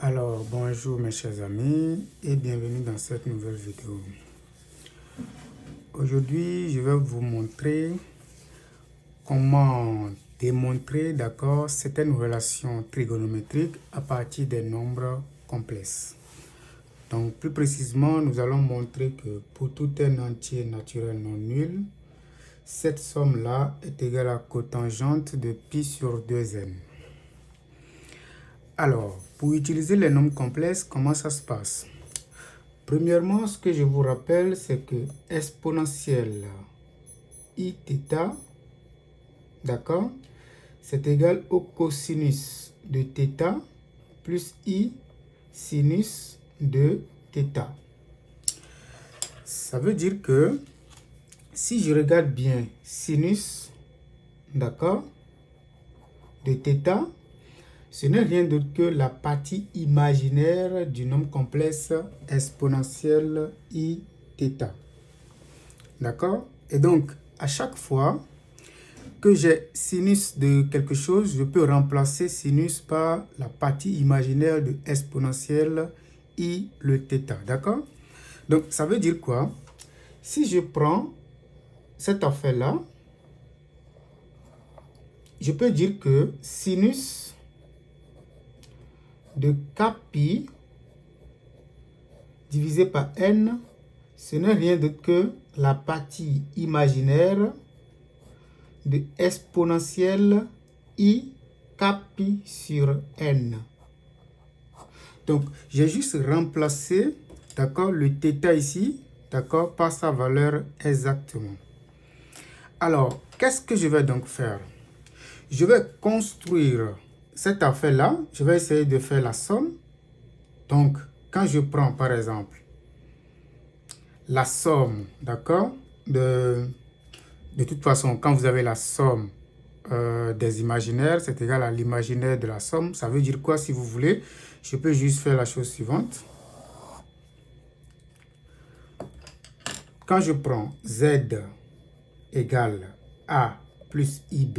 Alors, bonjour mes chers amis et bienvenue dans cette nouvelle vidéo. Aujourd'hui, je vais vous montrer comment démontrer, certaines relations trigonométriques à partir des nombres complexes. Donc, plus précisément, nous allons montrer que pour tout un entier naturel non nul, cette somme-là est égale à cotangente de pi sur 2n. Alors, pour utiliser les nombres complexes, comment ça se passe? Premièrement, ce que je vous rappelle, c'est que exponentielle iθ, d'accord, c'est égal au cosinus de θ plus i sinus de θ. Ça veut dire que si je regarde bien sinus, d'accord, de θ, ce n'est rien d'autre que la partie imaginaire du nombre complexe exponentielle iθ. D'accord? Et donc, à chaque fois que j'ai sinus de quelque chose, je peux remplacer sinus par la partie imaginaire de exponentielle i le θ. D'accord? Donc, ça veut dire quoi? Si je prends cette affaire-là, je peux dire que sinus de kpi divisé par n, ce n'est rien d'autre que la partie imaginaire de exponentielle i kpi sur n. Donc, j'ai juste remplacé, d'accord, le θ ici, d'accord, par sa valeur exactement. Alors, qu'est-ce que je vais donc faire? Je vais construire cette affaire-là, je vais essayer de faire la somme. Donc, quand je prends, par exemple, la somme, d'accord, de toute façon, quand vous avez la somme des imaginaires, c'est égal à l'imaginaire de la somme. Ça veut dire quoi, si vous voulez? Je peux juste faire la chose suivante. Quand je prends z égale a plus ib,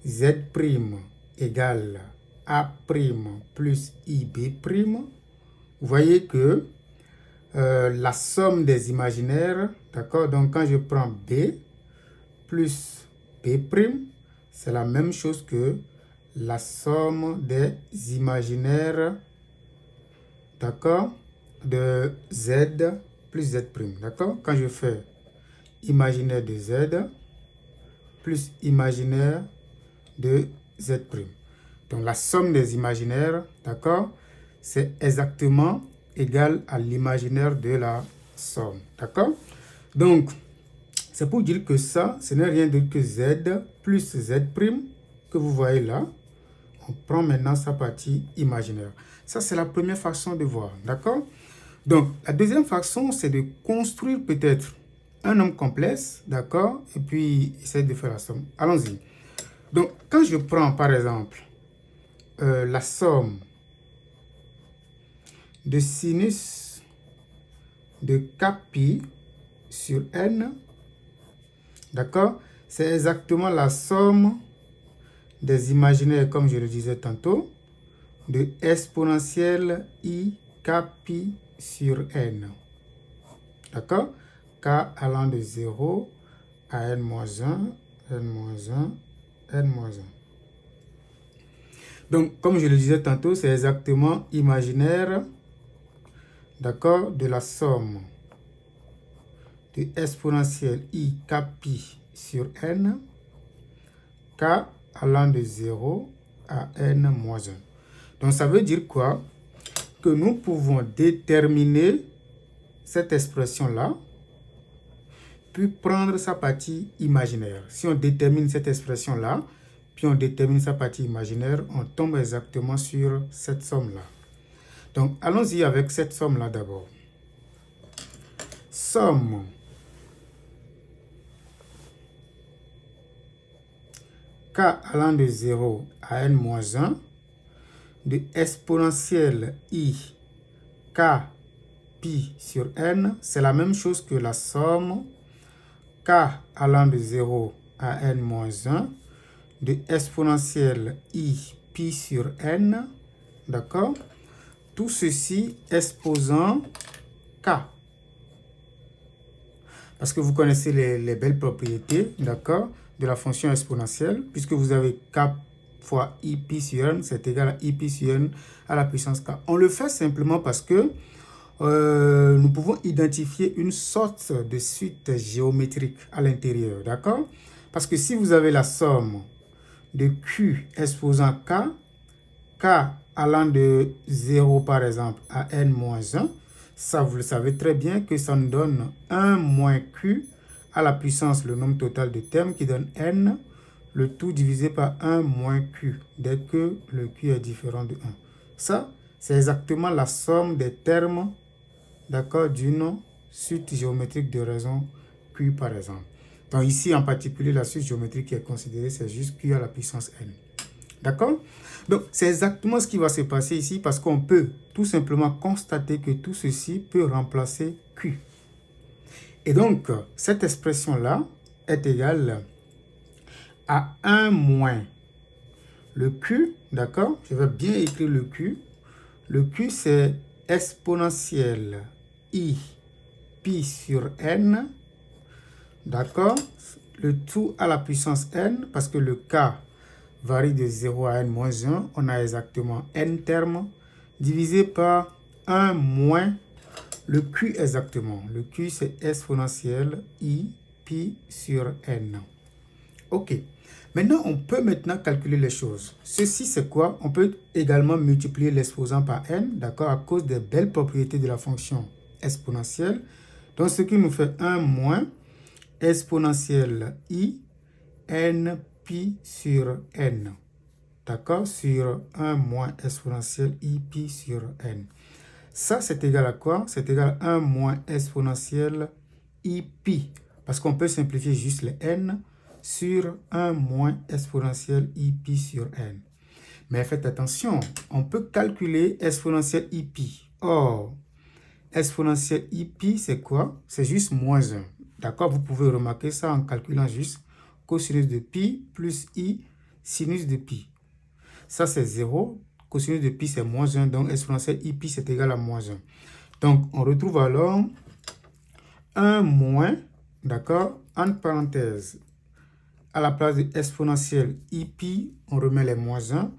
z' égale a' plus ib', vous voyez que la somme des imaginaires, d'accord, donc quand je prends b plus b', c'est la même chose que la somme des imaginaires, d'accord, de z plus z', d'accord. Quand je fais imaginaire de z plus imaginaire de z'. Donc la somme des imaginaires, d'accord, c'est exactement égal à l'imaginaire de la somme, d'accord. Donc, c'est pour dire que ça, ce n'est rien d'autre que z plus z' que vous voyez là. On prend maintenant sa partie imaginaire. Ça, c'est la première façon de voir, d'accord. Donc, la deuxième façon, c'est de construire peut-être un nombre complexe, d'accord, et puis essayer de faire la somme. Allons-y. Donc, quand je prends, par exemple, la somme de sinus de kpi sur n, d'accord, c'est exactement la somme des imaginaires, comme je le disais tantôt, de exponentielle i kpi sur n. D'accord? K allant de 0 à n-1, n-1, n-1. Donc, comme je le disais tantôt, c'est exactement imaginaire, d'accord, de la somme de exponentielle i kpi sur n, k allant de 0 à n-1. Donc, ça veut dire quoi? Que nous pouvons déterminer cette expression-là, puis prendre sa partie imaginaire. Si on détermine cette expression-là, puis on détermine sa partie imaginaire, on tombe exactement sur cette somme-là. Donc, allons-y avec cette somme-là d'abord. Somme k allant de 0 à n-1 de exponentielle i k pi sur n, c'est la même chose que la somme k allant de 0 à n-1 de exponentielle i pi sur n d'accord? Tout ceci exposant k. Parce que vous connaissez les belles propriétés, d'accord, de la fonction exponentielle, puisque vous avez k fois i pi sur n, c'est égal à i pi sur n à la puissance k. On le fait simplement parce que nous pouvons identifier une sorte de suite géométrique à l'intérieur, d'accord? Parce que si vous avez la somme de q exposant k, k allant de 0 par exemple à n moins 1, ça vous le savez très bien que ça nous donne 1 moins q à la puissance, le nombre total de termes qui donne n, le tout divisé par 1 moins q, dès que le q est différent de 1. Ça, c'est exactement la somme des termes, d'accord, d'une suite géométrique de raison q par exemple. Donc ici en particulier, la suite géométrique qui est considérée, c'est juste q à la puissance n. D'accord? Donc, c'est exactement ce qui va se passer ici parce qu'on peut tout simplement constater que tout ceci peut remplacer Q. Et donc, cette expression-là est égale à 1 moins le Q, d'accord? Je vais bien écrire le Q. Le Q, c'est exponentielle I pi sur N, d'accord? Le tout à la puissance N parce que le K varie de 0 à n moins 1, on a exactement n termes, divisé par 1 moins le q exactement. Le q, c'est exponentielle i pi sur n. OK. Maintenant, on peut calculer les choses. Ceci, c'est quoi? On peut également multiplier l'exposant par n, d'accord, à cause des belles propriétés de la fonction exponentielle. Donc, ce qui nous fait 1 moins exponentielle i n pi sur n, d'accord, sur 1 moins exponentielle i pi sur n. Ça, c'est égal à quoi? C'est égal à 1 moins exponentielle i pi, parce qu'on peut simplifier juste les n sur 1 moins exponentielle i pi sur n. Mais faites attention, on peut calculer exponentielle i pi. Or, exponentielle i pi, c'est quoi? C'est juste moins 1. D'accord? Vous pouvez remarquer ça en calculant juste cosinus de pi plus i sinus de pi. Ça, c'est 0. Cosinus de pi, c'est moins 1. Donc, exponentielle i pi, c'est égal à moins 1. Donc, on retrouve alors 1 moins, d'accord, entre parenthèses, à la place de exponentielle i pi, on remet les moins 1,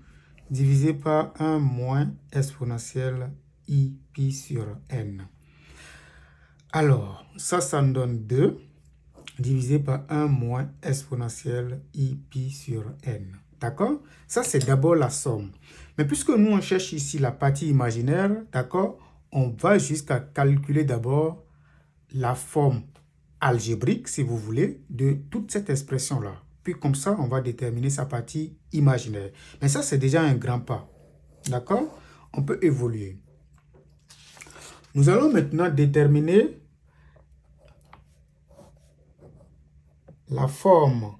divisé par 1 moins exponentielle i pi sur n. Alors, ça nous donne 2. Divisé par 1 moins exponentielle i pi sur n. D'accord? Ça, c'est d'abord la somme. Mais puisque nous, on cherche ici la partie imaginaire, d'accord, on va jusqu'à calculer d'abord la forme algébrique, si vous voulez, de toute cette expression-là. Puis comme ça, on va déterminer sa partie imaginaire. Mais ça, c'est déjà un grand pas. D'accord? On peut évoluer. Nous allons maintenant déterminer la forme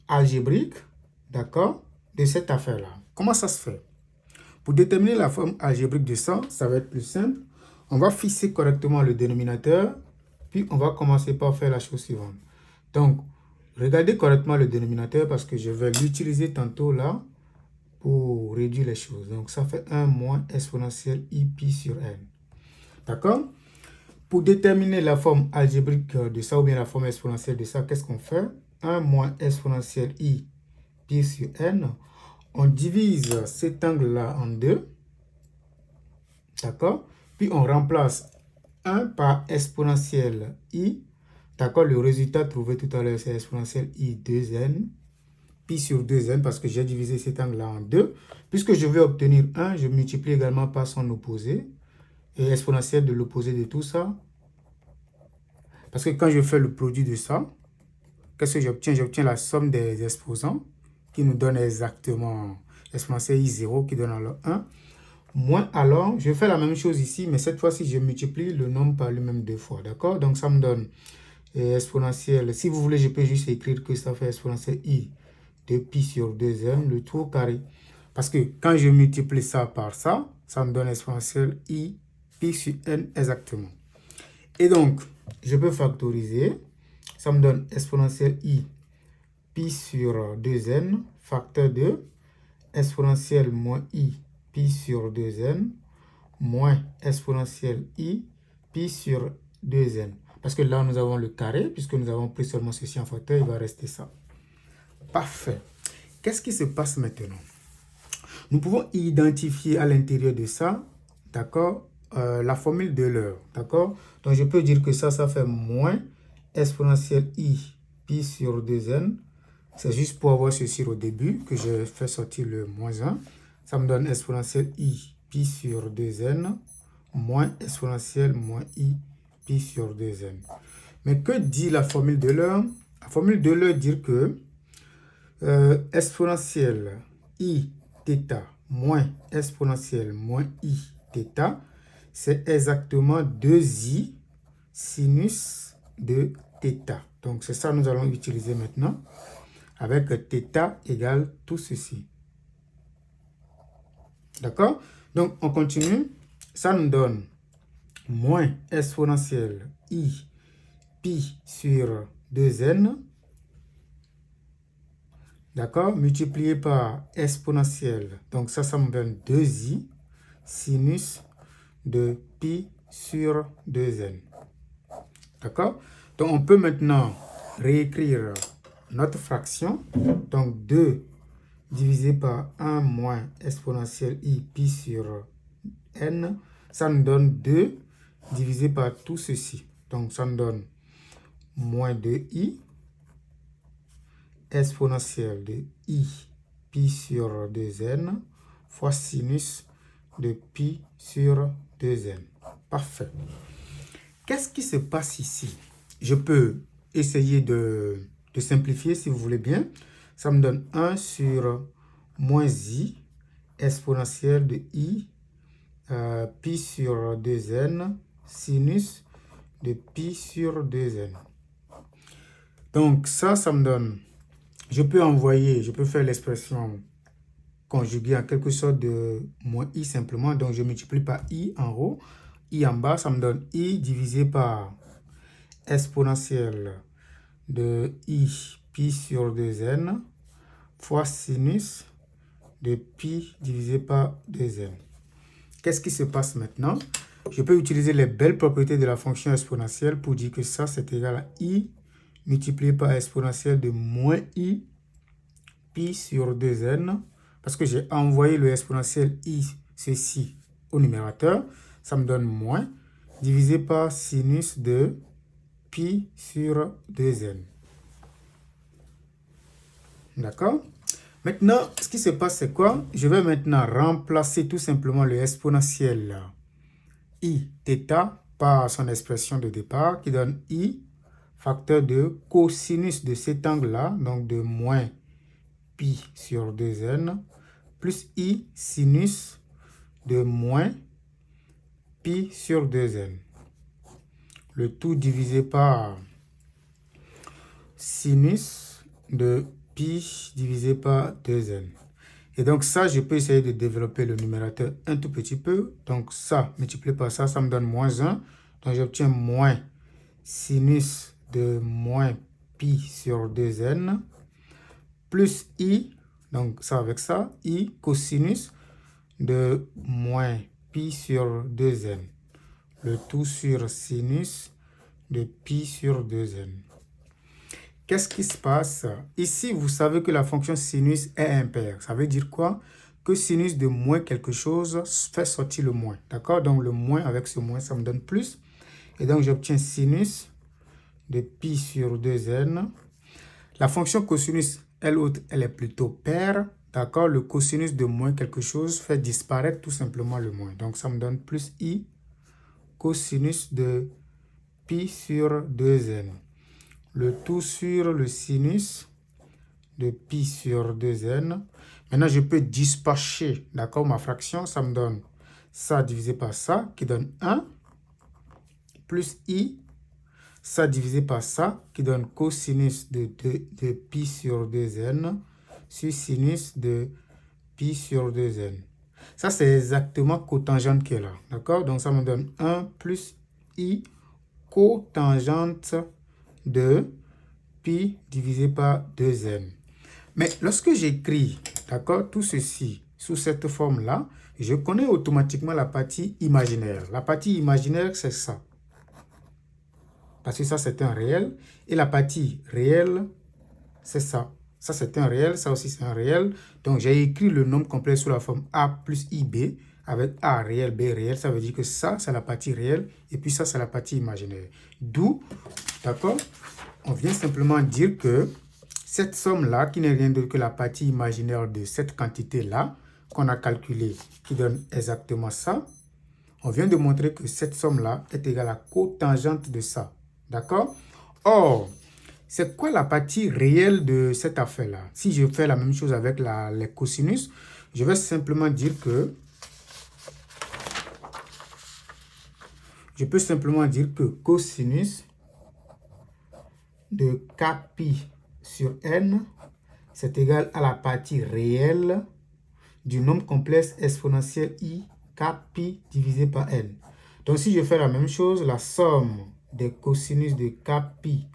algébrique, d'accord, de cette affaire-là. Comment ça se fait? Pour déterminer la forme algébrique de ça, ça va être plus simple. On va fixer correctement le dénominateur, puis on va commencer par faire la chose suivante. Donc, regardez correctement le dénominateur parce que je vais l'utiliser tantôt là pour réduire les choses. Donc, ça fait 1 moins exponentielle i pi sur n. D'accord? Pour déterminer la forme algébrique de ça ou bien la forme exponentielle de ça, qu'est-ce qu'on fait? 1 moins exponentielle i pi sur n. On divise cet angle-là en 2. D'accord? Puis on remplace 1 par exponentielle i. D'accord? Le résultat trouvé tout à l'heure, c'est exponentielle i 2n. Pi sur 2n parce que j'ai divisé cet angle-là en 2. Puisque je veux obtenir 1, je multiplie également par son opposé. Et exponentielle de l'opposé de tout ça. Parce que quand je fais le produit de ça, qu'est-ce que j'obtiens? J'obtiens la somme des exposants qui nous donne exactement exponentielle i0 qui donne alors 1. Moins alors, je fais la même chose ici, mais cette fois-ci, je multiplie le nombre par lui-même 2 fois. D'accord? Donc, ça me donne exponentielle. Si vous voulez, je peux juste écrire que ça fait exponentielle i de pi sur 2n, le tout au carré. Parce que quand je multiplie ça par ça, ça me donne exponentielle i pi sur n exactement. Et donc, je peux factoriser. Ça me donne exponentielle i pi sur 2n, facteur de exponentielle moins i pi sur 2n moins exponentielle i pi sur 2n. Parce que là, nous avons le carré, puisque nous avons pris seulement ceci en facteur, il va rester ça. Parfait. Qu'est-ce qui se passe maintenant? Nous pouvons identifier à l'intérieur de ça, d'accord, la formule de l'heure, d'accord? Donc, je peux dire que ça fait moins exponentielle i pi sur 2n. C'est juste pour avoir ceci au début que je fais sortir le moins 1. Ça me donne exponentielle i pi sur 2n moins exponentielle moins i pi sur 2n. Mais que dit la formule de l'heure? La formule de l'heure dit que exponentielle i θ moins exponentielle moins i θ, c'est exactement 2i sinus de θ. Donc, c'est ça que nous allons utiliser maintenant avec θ égale tout ceci. D'accord? Donc, on continue. Ça nous donne moins exponentielle i pi sur 2n. D'accord? Multiplié par exponentielle. Donc, ça me donne 2i sinus de pi sur 2n. D'accord? Donc, on peut maintenant réécrire notre fraction. Donc, 2 divisé par 1 moins exponentielle i pi sur n. Ça nous donne 2 divisé par tout ceci. Donc, ça me donne moins 2i exponentielle de i pi sur 2n fois sinus de pi sur 2n. Parfait. Qu'est-ce qui se passe ici? Je peux essayer de simplifier si vous voulez bien. Ça me donne 1 sur moins i exponentielle de i pi sur 2n sinus de pi sur 2n. Donc ça me donne, je peux faire l'expression conjuguée en quelque sorte de moins i simplement. Donc je multiplie par i en haut, i en bas, ça me donne i divisé par exponentielle de i pi sur 2n fois sinus de pi divisé par 2n. Qu'est-ce qui se passe maintenant? Je peux utiliser les belles propriétés de la fonction exponentielle pour dire que ça, c'est égal à i multiplié par exponentielle de moins i pi sur 2n. Parce que j'ai envoyé le exponentielle i, ceci, au numérateur. Ça me donne moins divisé par sinus de pi sur 2n. D'accord? Maintenant, ce qui se passe, c'est quoi? Je vais maintenant remplacer tout simplement le exponentiel i θ par son expression de départ qui donne i facteur de cosinus de cet angle-là, donc de moins pi sur 2n, plus i sinus de moins pi sur 2n. Le tout divisé par sinus de pi divisé par 2n. Et donc ça, je peux essayer de développer le numérateur un tout petit peu. Donc ça, multiplié par ça, ça me donne moins 1. Donc j'obtiens moins sinus de moins pi sur 2n, plus i, donc ça avec ça, i cosinus de moins pi sur 2n. Le tout sur sinus de pi sur 2n. Qu'est-ce qui se passe? Ici, vous savez que la fonction sinus est impaire. Ça veut dire quoi? Que sinus de moins quelque chose fait sortir le moins. D'accord? Donc, le moins avec ce moins, ça me donne plus. Et donc, j'obtiens sinus de pi sur 2n. La fonction cosinus, elle est plutôt paire. D'accord? Le cosinus de moins quelque chose fait disparaître tout simplement le moins. Donc, ça me donne plus i cosinus de pi sur 2n. Le tout sur le sinus de pi sur 2n. Maintenant, je peux dispatcher, d'accord, ma fraction. Ça me donne ça divisé par ça, qui donne 1, plus i, ça divisé par ça, qui donne cosinus de pi sur 2n, sur sinus de pi sur 2n. Ça, c'est exactement cotangente qui est là, d'accord? Donc, ça me donne 1 plus i cotangente de pi divisé par 2n. Mais lorsque j'écris, d'accord, tout ceci sous cette forme-là, je connais automatiquement la partie imaginaire. La partie imaginaire, c'est ça. Parce que ça, c'est un réel. Et la partie réelle, c'est ça. Ça, c'est un réel. Ça aussi, c'est un réel. Donc, j'ai écrit le nombre complet sous la forme A plus IB avec A réel, B réel. Ça veut dire que ça, c'est la partie réelle. Et puis ça, c'est la partie imaginaire. D'où, d'accord, on vient simplement dire que cette somme-là, qui n'est rien d'autre que la partie imaginaire de cette quantité-là, qu'on a calculée, qui donne exactement ça, on vient de montrer que cette somme-là est égale à cotangente de ça. D'accord? Or, c'est quoi la partie réelle de cette affaire-là? Si je fais la même chose avec les cosinus, je vais simplement dire que je peux simplement dire que cosinus de kpi sur n, c'est égal à la partie réelle du nombre complexe exponentiel i kpi divisé par n. Donc, si je fais la même chose, la somme des cosinus de kpi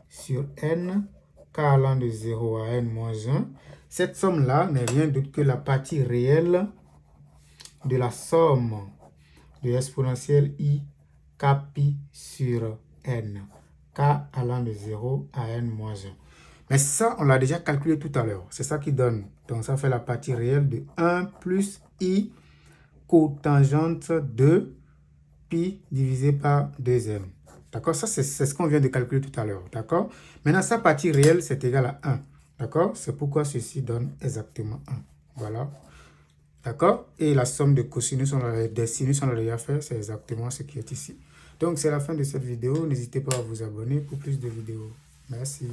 sur n, k allant de 0 à n moins 1, cette somme-là n'est rien d'autre que la partie réelle de la somme de l'exponentielle i kpi sur n, k allant de 0 à n moins 1. Mais ça, on l'a déjà calculé tout à l'heure. C'est ça qui donne. Donc, ça fait la partie réelle de 1 plus i cotangente de pi divisé par 2n. D'accord? Ça, c'est ce qu'on vient de calculer tout à l'heure. D'accord? Maintenant, sa partie réelle, c'est égal à 1. D'accord? C'est pourquoi ceci donne exactement 1. Voilà. D'accord? Et la somme de cosinus, des sinus, on l'a déjà fait. C'est exactement ce qui est ici. Donc, c'est la fin de cette vidéo. N'hésitez pas à vous abonner pour plus de vidéos. Merci.